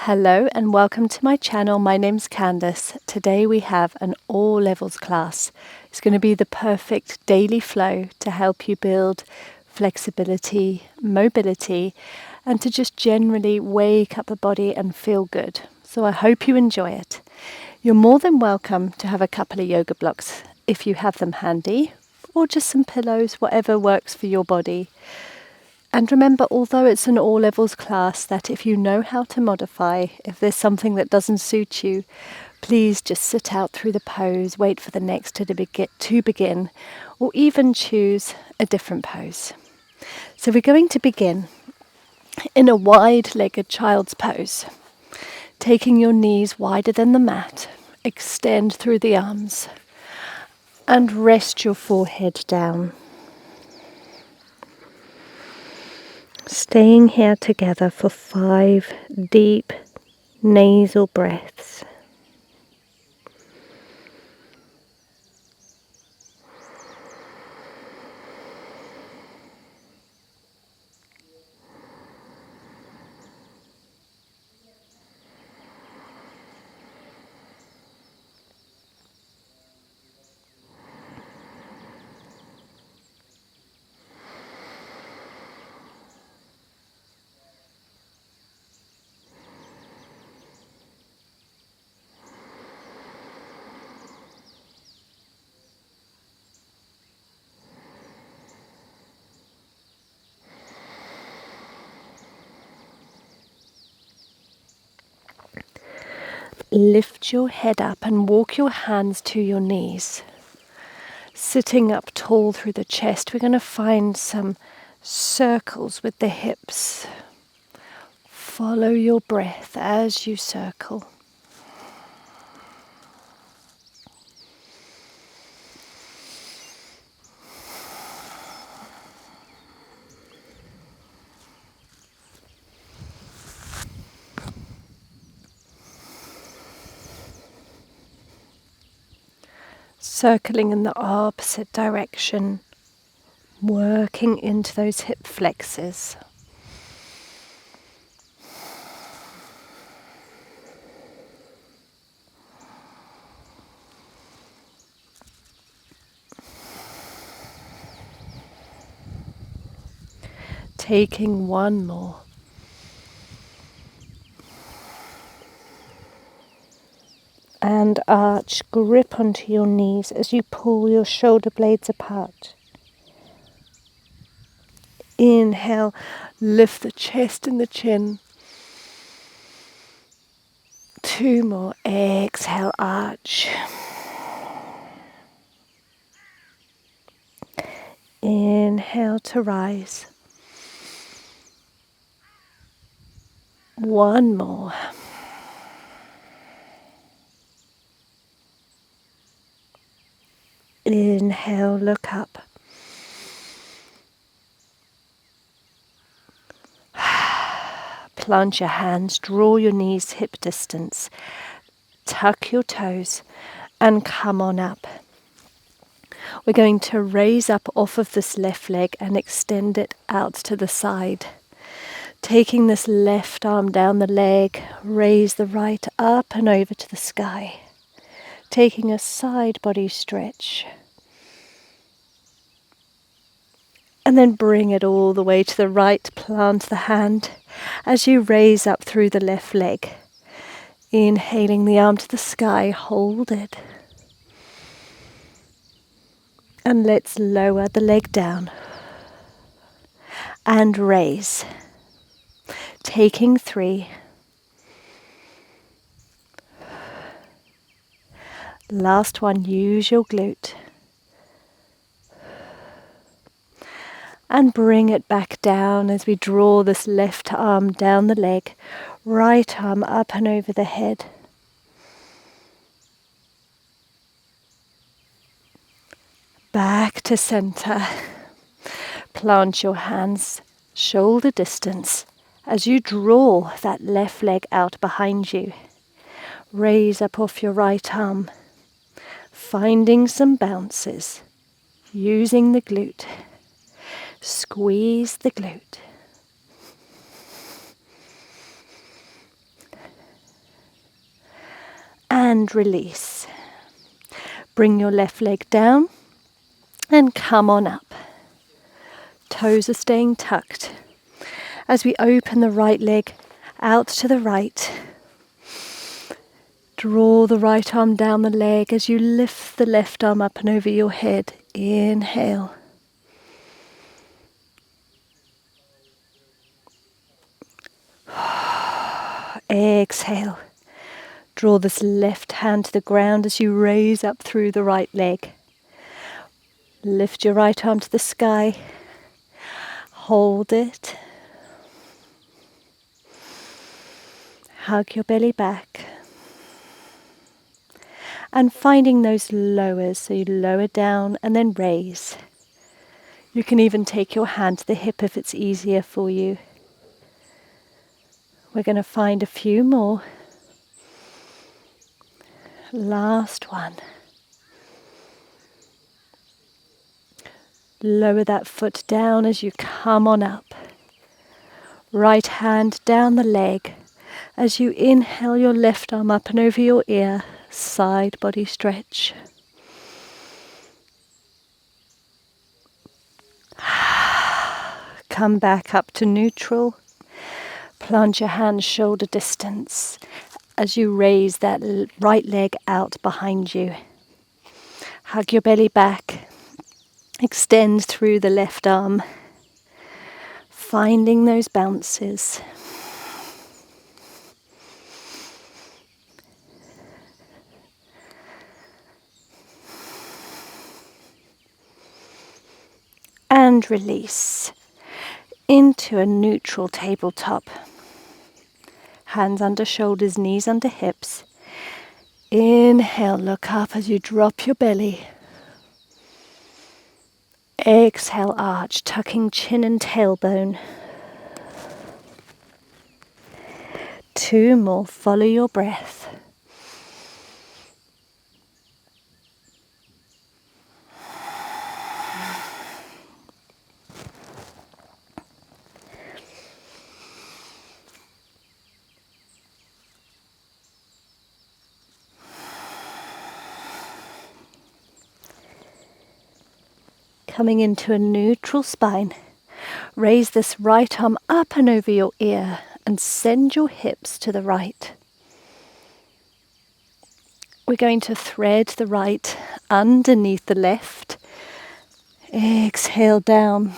Hello and welcome to my channel. My name's Candice. Today we have an all levels class. It's going to be the perfect daily flow to help you build flexibility, mobility, and to just generally wake up the body and feel good. So I hope you enjoy it. You're more than welcome to have a couple of yoga blocks if you have them handy, or just some pillows, whatever works for your body. And remember, although it's an all levels class, that if you know how to modify, if there's something that doesn't suit you, please just sit out through the pose, wait for the next to begin, or even choose a different pose. So we're going to begin in a wide-legged child's pose, taking your knees wider than the mat, extend through the arms, and rest your forehead down. Staying here together for 5 deep nasal breaths. Lift your head up and walk your hands to your knees. Sitting up tall through the chest, we're going to find some circles with the hips. Follow your breath as you circle. Circling in the opposite direction, working into those hip flexors. Taking one more. And arch, grip onto your knees as you pull your shoulder blades apart. Inhale, lift the chest and the chin. 2 more. Exhale, arch. Inhale to rise. 1 more. Inhale, look up. Plant your hands, draw your knees hip distance. Tuck your toes and come on up. We're going to raise up off of this left leg and extend it out to the side. Taking this left arm down the leg, raise the right up and over to the sky. Taking a side body stretch. And then bring it all the way to the right, plant the hand as you raise up through the left leg. Inhaling the arm to the sky, hold it. And let's lower the leg down. And raise. Taking 3. Last one, use your glute. And bring it back down as we draw this left arm down the leg, right arm up and over the head. Back to center. Plant your hands shoulder distance as you draw that left leg out behind you. Raise up off your right arm, finding some bounces, using the glute. Squeeze the glute. and release. Bring your left leg down and come on up. Toes are staying tucked. As we open the right leg out to the right, draw the right arm down the leg as you lift the left arm up and over your head. Inhale. Exhale. Draw this left hand to the ground as you raise up through the right leg. Lift your right arm to the sky. Hold it. Hug your belly back. And finding those lowers, so you lower down and then raise. You can even take your hand to the hip if it's easier for you. We're going to find a few more. Last one. Lower that foot down as you come on up. Right hand down the leg. As you inhale your left arm up and over your ear, side body stretch. Come back up to neutral. Plant your hands shoulder distance as you raise that right leg out behind you. Hug your belly back. Extend through the left arm. Finding those bounces. And release into a neutral tabletop. Hands under shoulders, knees under hips. Inhale, look up as you drop your belly. Exhale, arch, tucking chin and tailbone. 2 more, follow your breath. Coming into a neutral spine. Raise this right arm up and over your ear and send your hips to the right. We're going to thread the right underneath the left. Exhale down.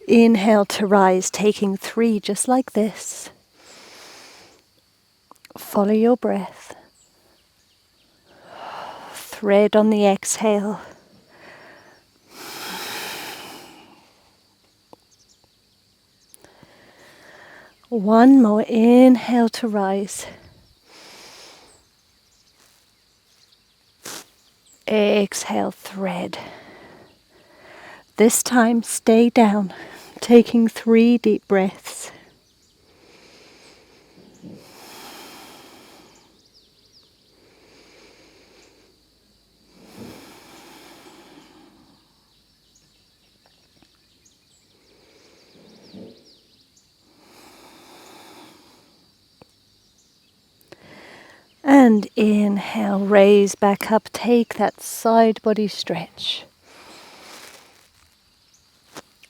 Inhale to rise, taking 3 just like this. Follow your breath. Thread on the exhale. One more, inhale to rise. Exhale, thread. This time, stay down, taking 3 deep breaths. And inhale, raise back up, take that side body stretch.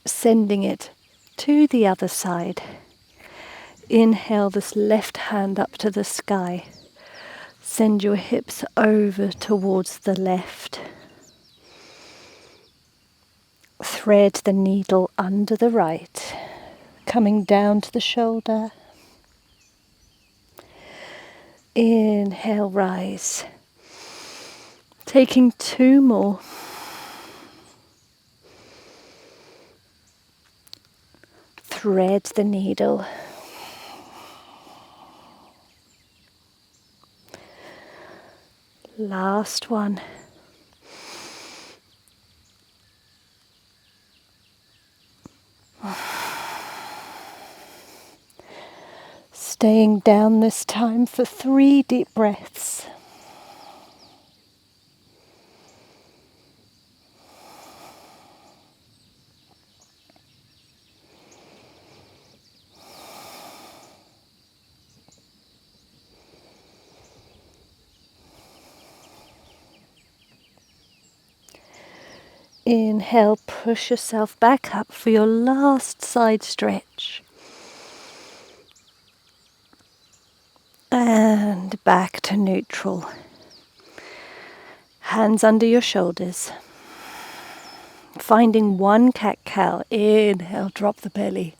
Sending it to the other side. Inhale this left hand up to the sky. Send your hips over towards the left. Thread the needle under the right, coming down to the shoulder. Inhale, rise. Taking 2 more. Thread the needle. Last one. Staying down this time for 3 deep breaths. Inhale, push yourself back up for your last side stretch. And back to neutral. Hands under your shoulders. Finding one cat-cow. Inhale, drop the belly.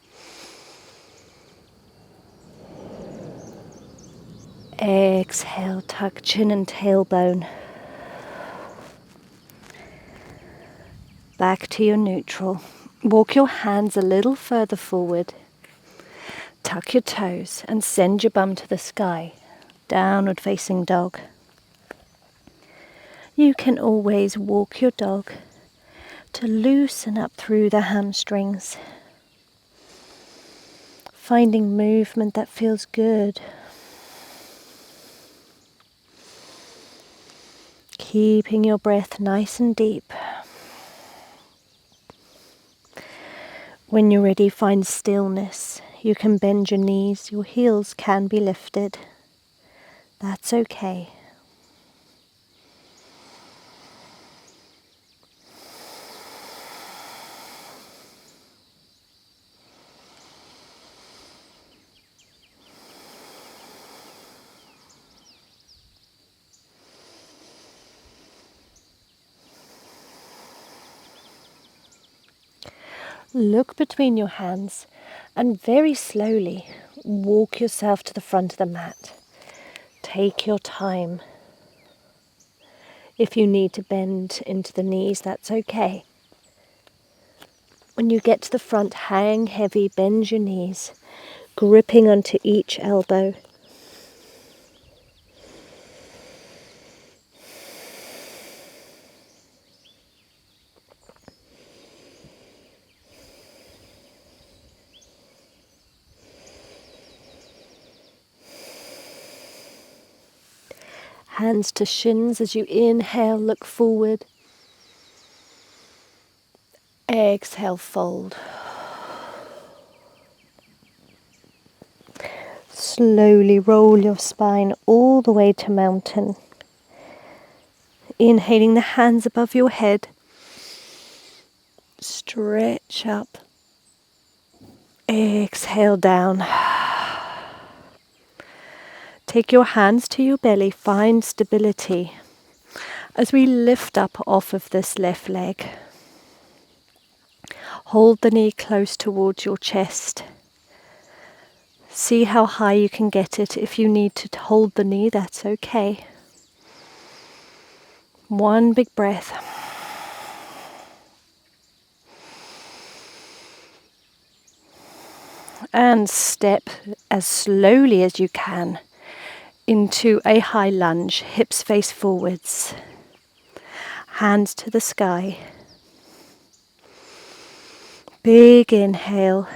Exhale, tuck chin and tailbone. Back to your neutral. Walk your hands a little further forward. Tuck your toes and send your bum to the sky. Downward facing dog. You can always walk your dog to loosen up through the hamstrings. Finding movement that feels good. Keeping your breath nice and deep. When you're ready, find stillness. You can bend your knees, your heels can be lifted. That's okay. Look between your hands and very slowly walk yourself to the front of the mat. Take your time. If you need to bend into the knees, that's okay. When you get to the front, hang heavy, bend your knees, gripping onto each elbow. Hands to shins as you inhale, look forward. Exhale, fold. Slowly roll your spine all the way to mountain. Inhaling the hands above your head. Stretch up. Exhale down. Take your hands to your belly, find stability as we lift up off of this left leg. Hold the knee close towards your chest. See how high you can get it. If you need to hold the knee, that's okay. One big breath. And step as slowly as you can into a high lunge, hips face forwards, hands to the sky. Big inhale.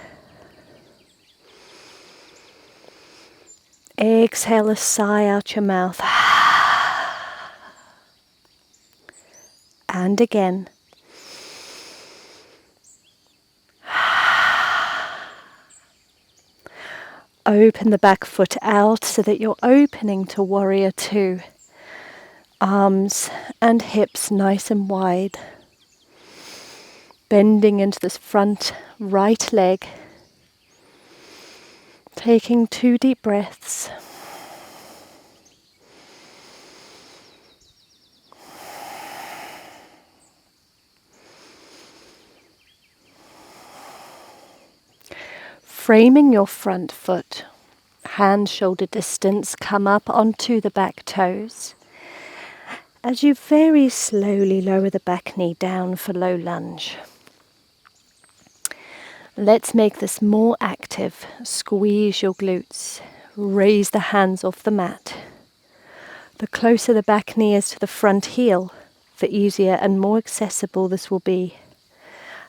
Exhale a sigh out your mouth. And again. Open the back foot out so that you're opening to warrior two. Arms and hips nice and wide. Bending into this front right leg. Taking 2 deep breaths. Framing your front foot, hand shoulder distance, come up onto the back toes. As you very slowly lower the back knee down for low lunge. Let's make this more active. Squeeze your glutes, raise the hands off the mat. The closer the back knee is to the front heel, the easier and more accessible this will be.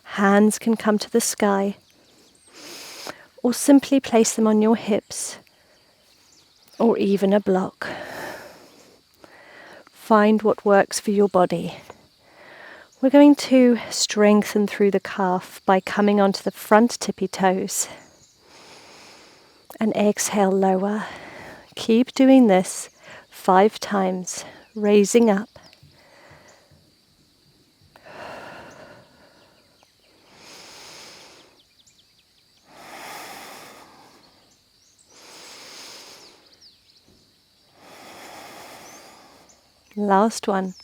Hands can come to the sky, or simply place them on your hips, or even a block. Find what works for your body. We're going to strengthen through the calf by coming onto the front tippy toes. And exhale, lower. Keep doing this 5 times, raising up. Last one.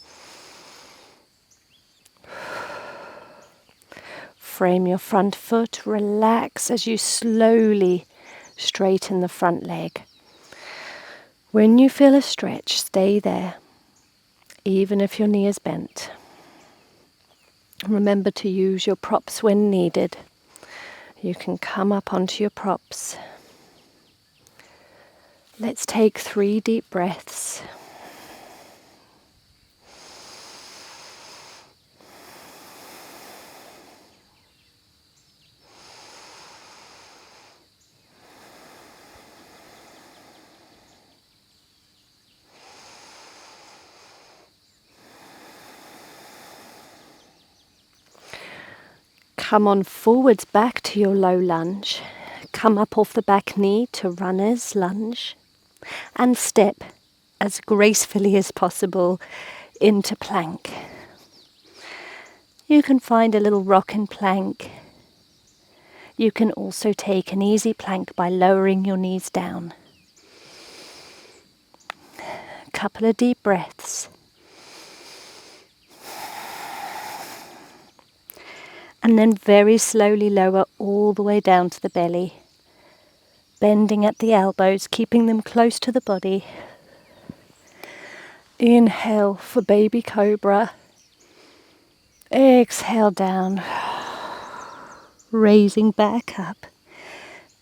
Frame your front foot, relax as you slowly straighten the front leg. When you feel a stretch, stay there, even if your knee is bent. Remember to use your props when needed. You can come up onto your props. Let's take 3 deep breaths. Come on forwards back to your low lunge. Come up off the back knee to runner's lunge. And step as gracefully as possible into plank. You can find a little rock and plank. You can also take an easy plank by lowering your knees down. A couple of deep breaths. And then very slowly lower all the way down to the belly. Bending at the elbows, keeping them close to the body. Inhale for baby cobra. Exhale down. Raising back up.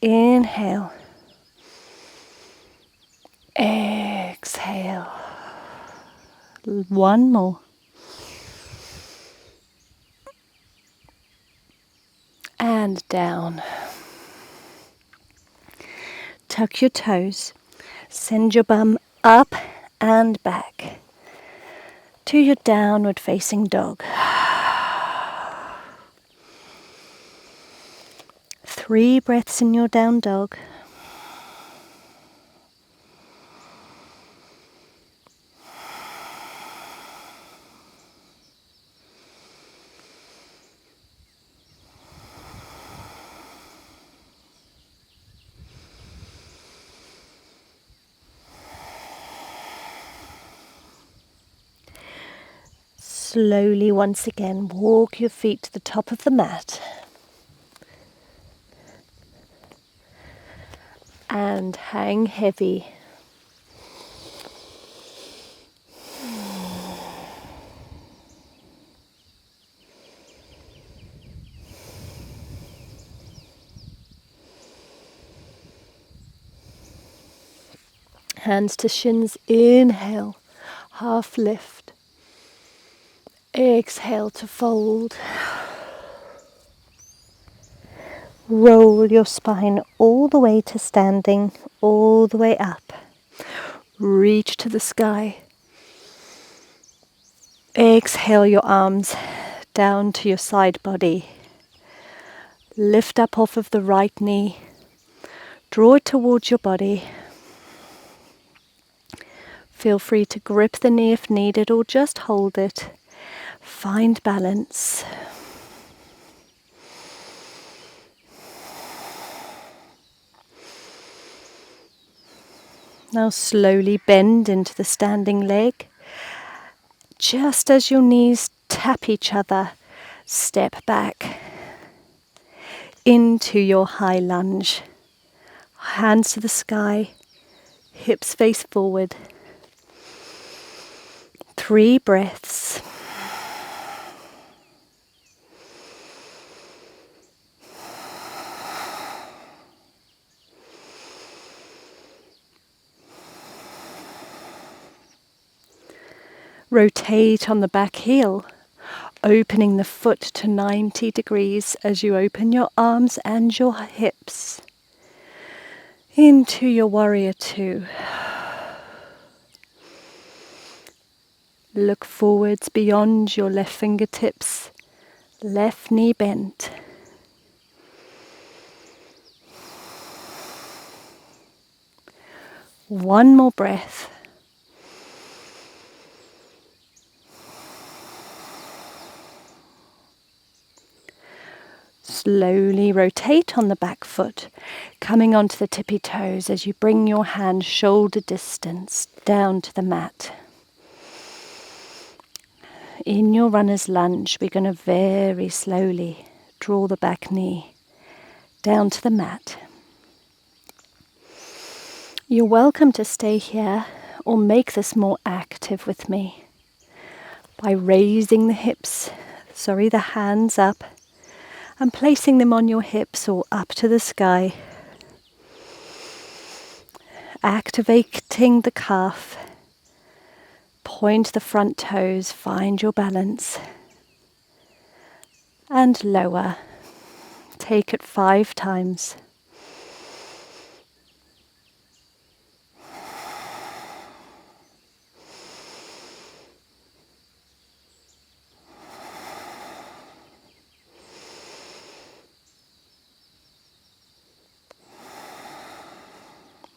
Inhale. Exhale. One more. And down. Tuck your toes. Send your bum up and back to your downward facing dog. 3 breaths in your down dog. Slowly once again walk your feet to the top of the mat. And hang heavy. Hands to shins, inhale, half lift. Exhale to fold. Roll your spine all the way to standing, all the way up. Reach to the sky. Exhale your arms down to your side body. Lift up off of the right knee. Draw it towards your body. Feel free to grip the knee if needed or just hold it. Find balance. Now slowly bend into the standing leg. Just as your knees tap each other, step back into your high lunge. Hands to the sky, hips face forward. 3 breaths. Rotate on the back heel, opening the foot to 90 degrees as you open your arms and your hips into your warrior 2. Look forwards beyond your left fingertips, left knee bent. One more breath. Slowly rotate on the back foot, coming onto the tippy toes as you bring your hand shoulder distance down to the mat. In your runner's lunge, we're going to very slowly draw the back knee down to the mat. You're welcome to stay here or make this more active with me by raising the hands up and placing them on your hips or up to the sky. Activating the calf. Point the front toes, find your balance. And lower. Take it 5 times.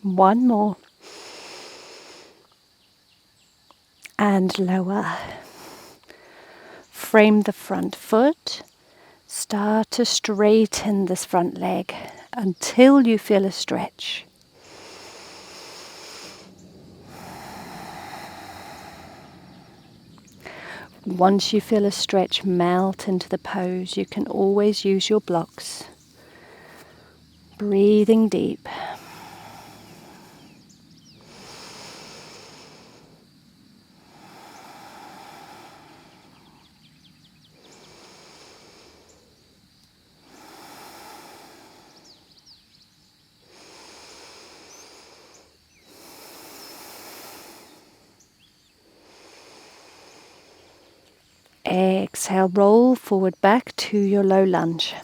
One more. And lower. Frame the front foot. Start to straighten this front leg until you feel a stretch. Once you feel a stretch melt into the pose, you can always use your blocks. Breathing deep. Exhale, roll forward back to your low lunge.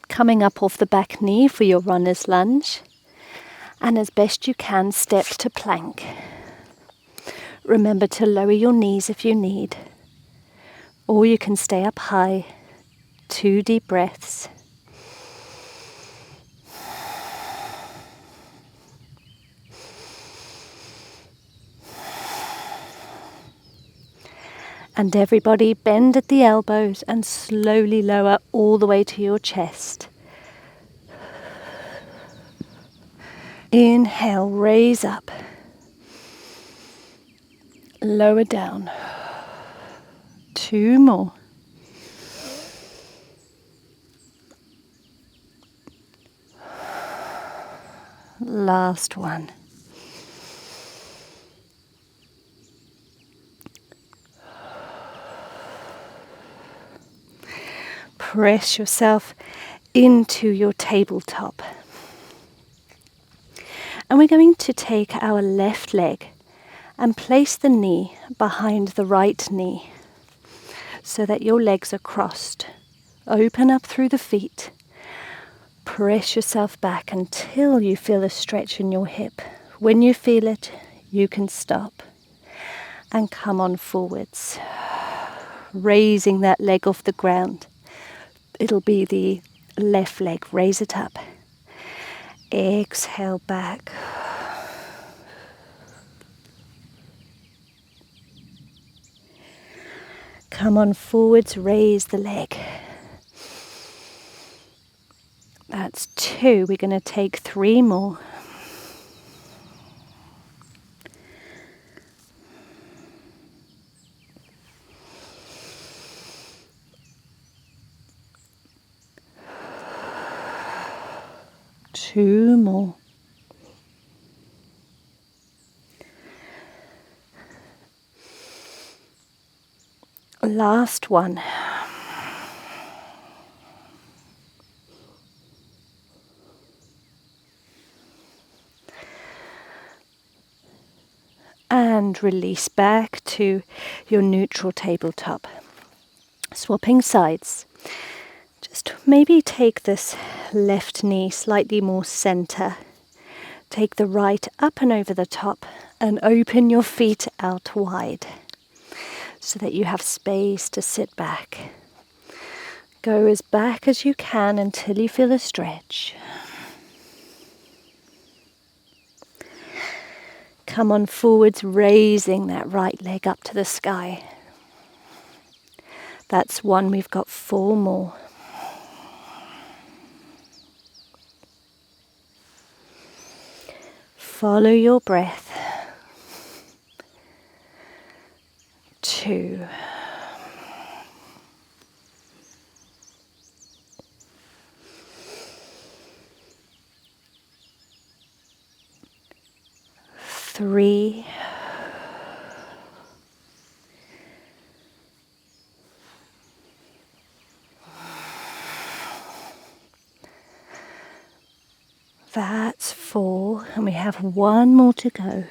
Coming up off the back knee for your runner's lunge. And as best you can, step to plank. Remember to lower your knees if you need. Or you can stay up high. 2 deep breaths. And everybody bend at the elbows and slowly lower all the way to your chest. Inhale, raise up. Lower down. 2 more. Last one. Press yourself into your tabletop. And we're going to take our left leg and place the knee behind the right knee so that your legs are crossed. Open up through the feet. Press yourself back until you feel a stretch in your hip. When you feel it, you can stop and come on forwards. Raising that leg off the ground. It'll be the left leg. Raise it up. Exhale back. Come on forwards, raise the leg. That's 2. We're going to take 3 more. Two more. Last one. And release back to your neutral tabletop. Swapping sides. Just maybe take this left knee slightly more center. Take the right up and over the top and open your feet out wide so that you have space to sit back. Go as back as you can until you feel a stretch. Come on forwards, raising that right leg up to the sky. That's 1. We've got 4 more. Follow your breath. 2. 3. That's 4, and we have 1 more to go.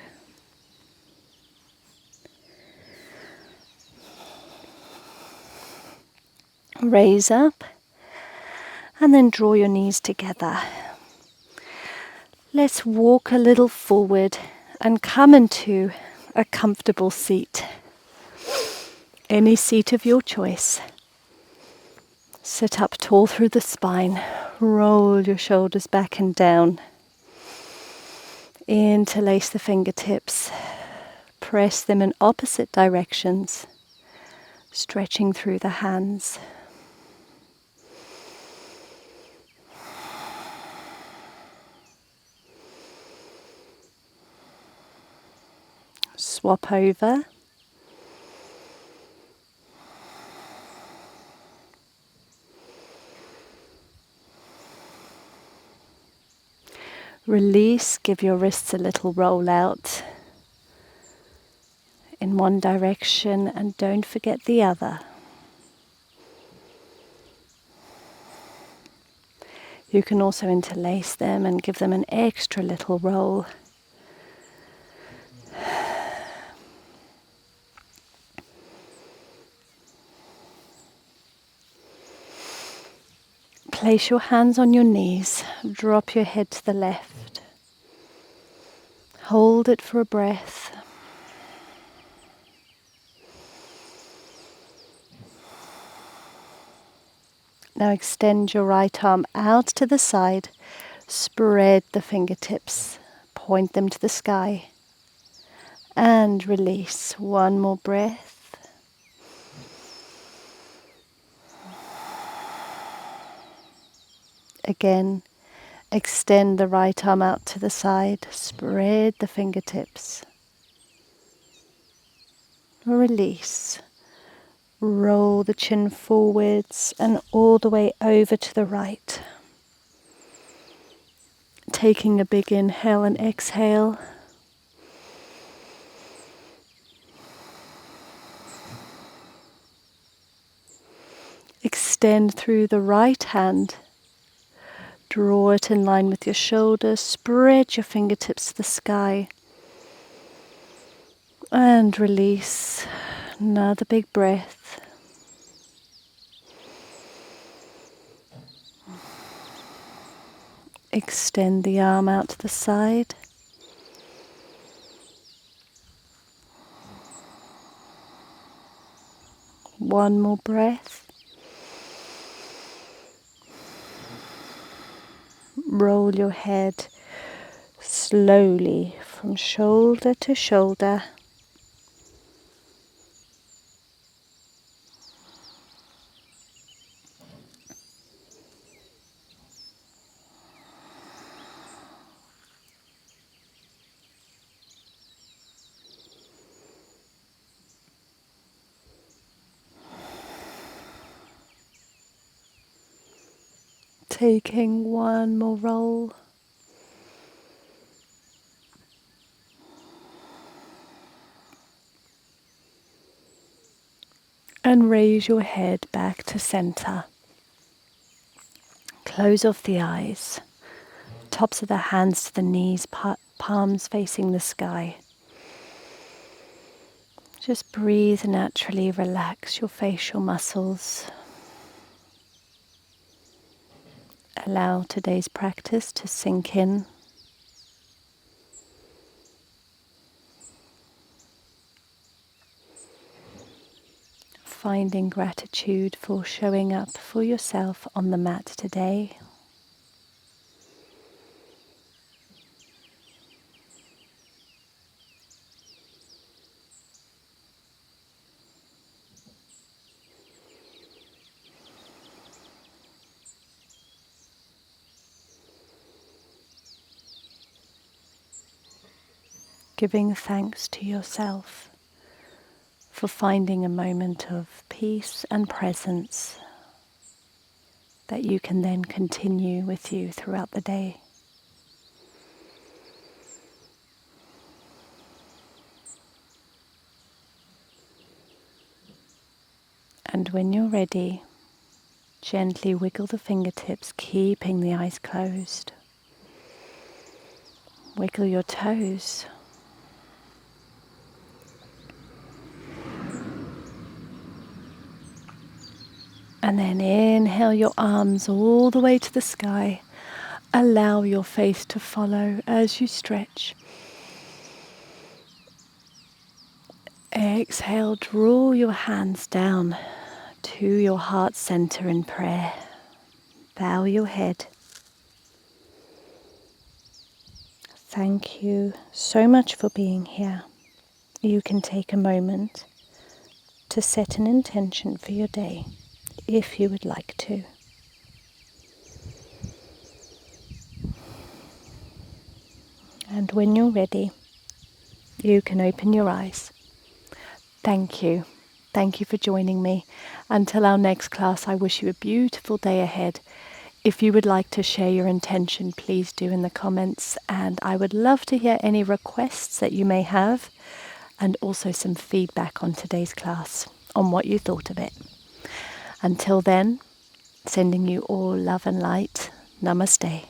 Raise up and then draw your knees together. Let's walk a little forward and come into a comfortable seat. Any seat of your choice. Sit up tall through the spine. Roll your shoulders back and down. Interlace the fingertips. Press them in opposite directions. Stretching through the hands. Swap over. Release, give your wrists a little roll out in one direction and don't forget the other. You can also interlace them and give them an extra little roll. Place your hands on your knees, drop your head to the left. Hold it for a breath. Now extend your right arm out to the side, spread the fingertips, point them to the sky, and release. 1 more breath. Again, extend the right arm out to the side, spread the fingertips. Release. Roll the chin forwards and all the way over to the right. Taking a big inhale and exhale. Extend through the right hand. Draw it in line with your shoulders. Spread your fingertips to the sky. And release. Another big breath. Extend the arm out to the side. One more breath. Roll your head slowly from shoulder to shoulder. Taking one more roll. And raise your head back to center. Close off the eyes. Tops of the hands to the knees, palms facing the sky. Just breathe naturally, relax your facial muscles. Allow today's practice to sink in. Finding gratitude for showing up for yourself on the mat today. Giving thanks to yourself for finding a moment of peace and presence that you can then continue with you throughout the day. And when you're ready, gently wiggle the fingertips, keeping the eyes closed. Wiggle your toes. And then inhale your arms all the way to the sky. Allow your face to follow as you stretch. Exhale, draw your hands down to your heart center in prayer. Bow your head. Thank you so much for being here. You can take a moment to set an intention for your day, if you would like to. And when you're ready, you can open your eyes. Thank you. Thank you for joining me. Until our next class, I wish you a beautiful day ahead. If you would like to share your intention, please do in the comments. And I would love to hear any requests that you may have, and also some feedback on today's class, on what you thought of it. Until then, sending you all love and light. Namaste.